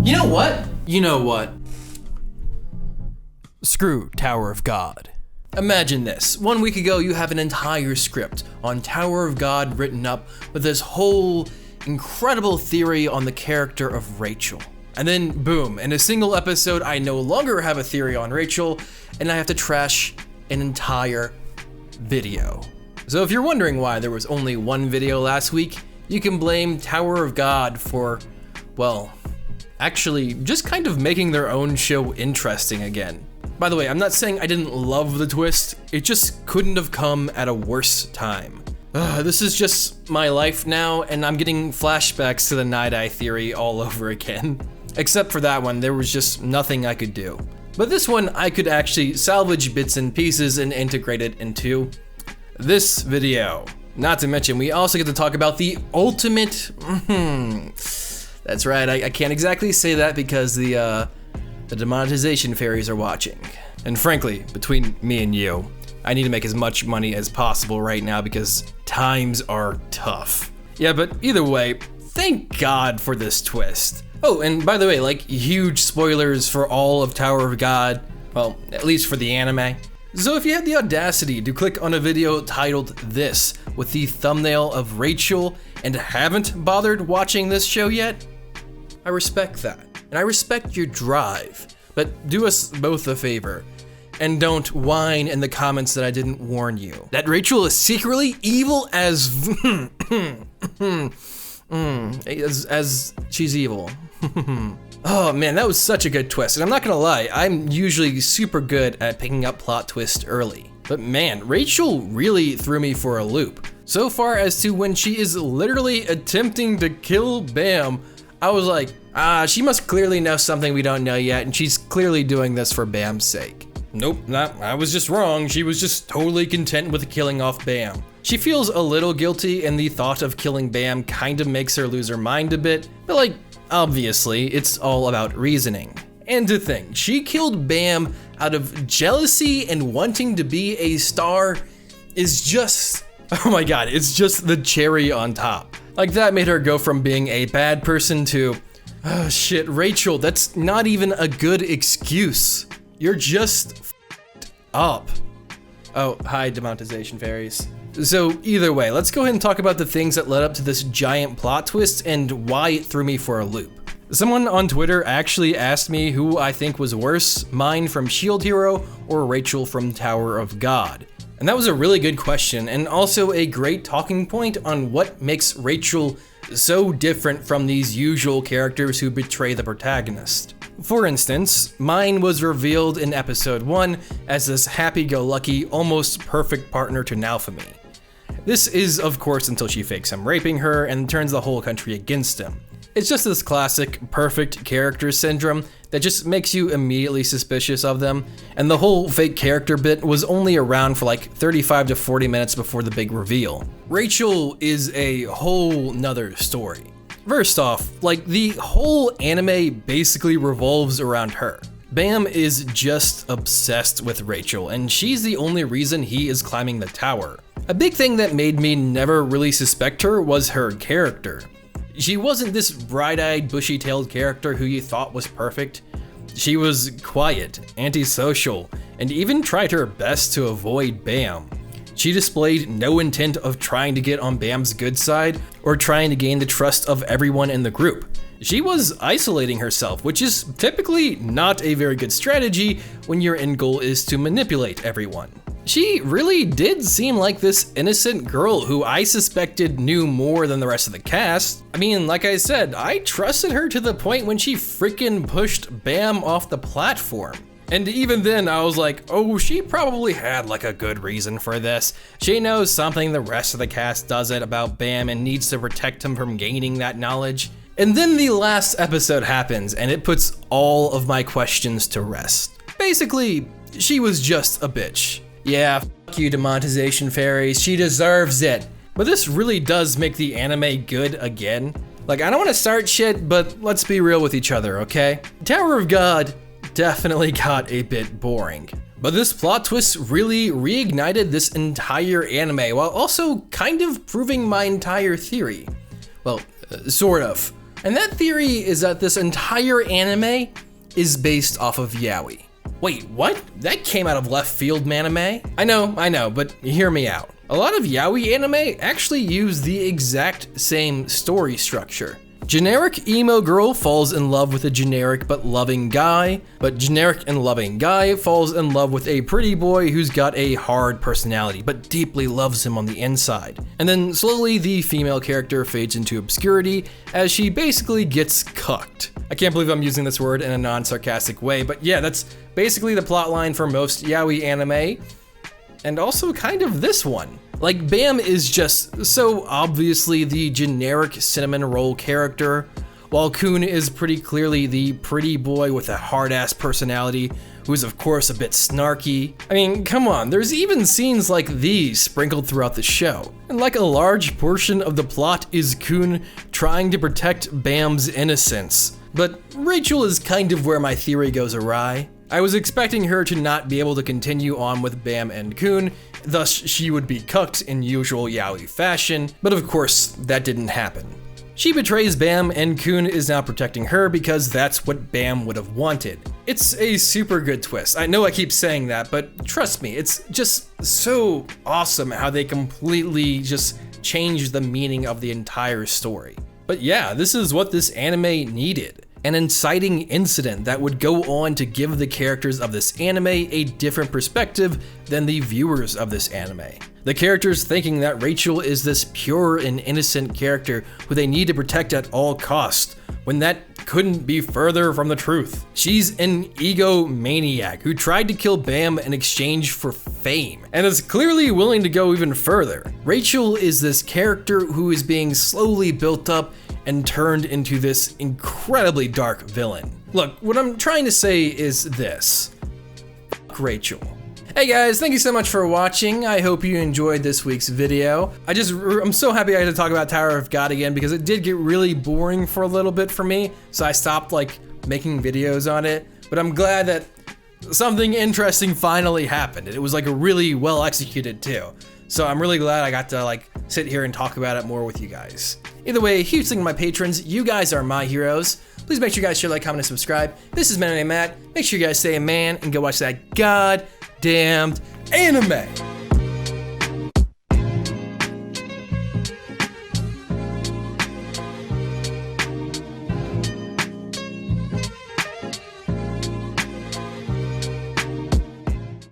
You know what? You know what? Screw Tower of God. Imagine this. 1 week ago, you have an entire script on Tower of God written up with this whole incredible theory on the character of Rachel. And then, boom, in a single episode, I no longer have a theory on Rachel, and I have to trash an entire video. So if you're wondering why there was only 1 video last week, you can blame Tower of God for, well, actually just kind of making their own show interesting again. By the way, I'm not saying I didn't love the twist, it just couldn't have come at a worse time. This is just my life now, and I'm getting flashbacks to the Night-Eye theory all over again. Except for that one, there was just nothing I could do. But this one, I could actually salvage bits and pieces and integrate it into this video. Not to mention, we also get to talk about the ultimate, that's right, I can't exactly say that because the demonetization fairies are watching. And frankly, between me and you, I need to make as much money as possible right now because times are tough. Yeah, but either way, thank God for this twist. Oh, and by the way, like, huge spoilers for all of Tower of God, well, at least for the anime. So if you had the audacity to click on a video titled this with the thumbnail of Rachel and haven't bothered watching this show yet, I respect that. And I respect your drive, but do us both a favor and don't whine in the comments that I didn't warn you. That Rachel is secretly evil as she's evil. Oh man, that was such a good twist. And I'm not gonna lie, I'm usually super good at picking up plot twists early. But man, Rachel really threw me for a loop. So far as to when she is literally attempting to kill Bam, I was like, she must clearly know something we don't know yet, and she's clearly doing this for Bam's sake. Nope, I was just wrong. She was just totally content with killing off Bam. She feels a little guilty, and the thought of killing Bam kind of makes her lose her mind a bit, but like, obviously, it's all about reasoning. And to think, she killed Bam out of jealousy and wanting to be a star is just, oh my god, it's just the cherry on top. Like that made her go from being a bad person to, oh shit, Rachel, that's not even a good excuse. You're just f***ed up. Oh, hi, demonetization fairies. So either way, let's go ahead and talk about the things that led up to this giant plot twist and why it threw me for a loop. Someone on Twitter actually asked me who I think was worse, mine from Shield Hero or Rachel from Tower of God. And that was a really good question, and also a great talking point on what makes Rachel so different from these usual characters who betray the protagonist. For instance, mine was revealed in episode 1 as this happy-go-lucky, almost perfect partner to Naofumi. This is, of course, until she fakes him raping her and turns the whole country against him. It's just this classic perfect character syndrome that just makes you immediately suspicious of them, and the whole fake character bit was only around for like 35 to 40 minutes before the big reveal. Rachel is a whole nother story. First off, like, the whole anime basically revolves around her. Bam is just obsessed with Rachel, and she's the only reason he is climbing the tower. A big thing that made me never really suspect her was her character. She wasn't this bright-eyed, bushy-tailed character who you thought was perfect. She was quiet, antisocial, and even tried her best to avoid Bam. She displayed no intent of trying to get on Bam's good side or trying to gain the trust of everyone in the group. She was isolating herself, which is typically not a very good strategy when your end goal is to manipulate everyone. She really did seem like this innocent girl who I suspected knew more than the rest of the cast. I mean, like I said, I trusted her to the point when she freaking pushed Bam off the platform. And even then I was like, oh, she probably had like a good reason for this. She knows something the rest of the cast doesn't about Bam and needs to protect him from gaining that knowledge. And then the last episode happens and it puts all of my questions to rest. Basically, she was just a bitch. Yeah, fuck you, demonetization fairies, she deserves it. But this really does make the anime good again. Like, I don't want to start shit, but let's be real with each other, okay? Tower of God definitely got a bit boring. But this plot twist really reignited this entire anime while also kind of proving my entire theory. Well, sort of. And that theory is that this entire anime is based off of Yaoi. Wait, what? That came out of left field, Manime? I know, but hear me out. A lot of Yaoi anime actually use the exact same story structure. Generic emo girl falls in love with a generic but loving guy, but generic and loving guy falls in love with a pretty boy who's got a hard personality but deeply loves him on the inside. And then slowly the female character fades into obscurity as she basically gets cucked. I can't believe I'm using this word in a non-sarcastic way, but yeah, that's basically the plotline for most Yaoi anime, and also kind of this one. Like, Bam is just so obviously the generic cinnamon roll character, while Kun is pretty clearly the pretty boy with a hard-ass personality, who's of course a bit snarky. I mean, come on, there's even scenes like these sprinkled throughout the show. And like a large portion of the plot is Kun trying to protect Bam's innocence. But Rachel is kind of where my theory goes awry. I was expecting her to not be able to continue on with Bam and Kun, thus she would be cucked in usual Yaoi fashion, but of course that didn't happen. She betrays Bam and Kun is now protecting her because that's what Bam would have wanted. It's a super good twist. I know I keep saying that, but trust me, it's just so awesome how they completely just changed the meaning of the entire story. But yeah, this is what this anime needed. An inciting incident that would go on to give the characters of this anime a different perspective than the viewers of this anime. The characters thinking that Rachel is this pure and innocent character who they need to protect at all costs, when that couldn't be further from the truth. She's an egomaniac who tried to kill Bam in exchange for fame, and is clearly willing to go even further. Rachel is this character who is being slowly built up and turned into this incredibly dark villain. Look, what I'm trying to say is this: fuck Rachel. Hey guys, thank you so much for watching. I hope you enjoyed this week's video. I'm so happy I had to talk about Tower of God again because it did get really boring for a little bit for me, so I stopped like making videos on it. But I'm glad that something interesting finally happened. It was like a really well executed too. So I'm really glad I got to like sit here and talk about it more with you guys. Either way, huge thank you to my patrons. You guys are my heroes. Please make sure you guys share, like, comment, and subscribe. This is Manime Matt. Make sure you guys stay a man and go watch that goddamned anime.